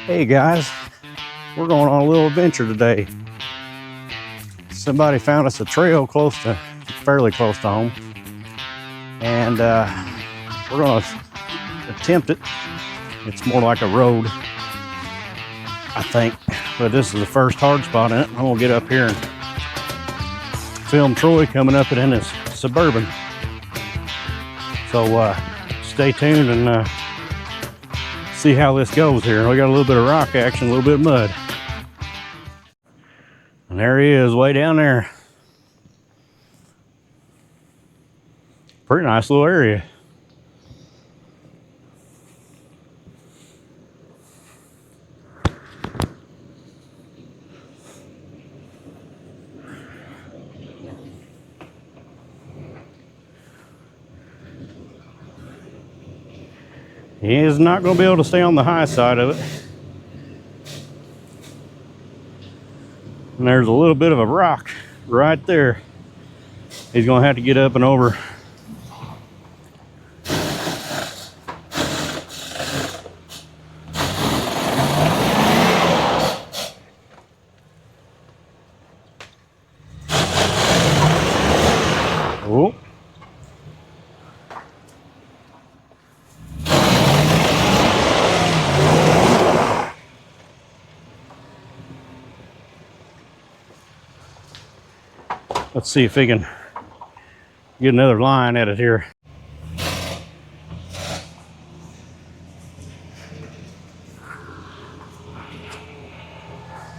Hey guys, we're going on a little adventure today. Somebody found us a trail fairly close to home, and we're going to attempt it. It's more like a road, I think, but this is the first hard spot in it. I'm going to get up here and film Troy coming up it in his Suburban. So stay tuned and see how this goes here. We got a little bit of rock action, a little bit of mud. And there he is, way down there. Pretty nice little area. He is not going to be able to stay on the high side of it. And there's a little bit of a rock right there. He's going to have to get up and over. Oh. Let's see if we can get another line at it here.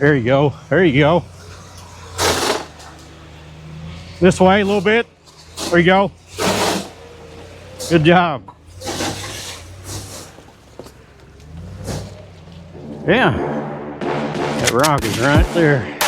There you go. There you go. This way a little bit. There you go. Good job. Yeah. That rock is right there.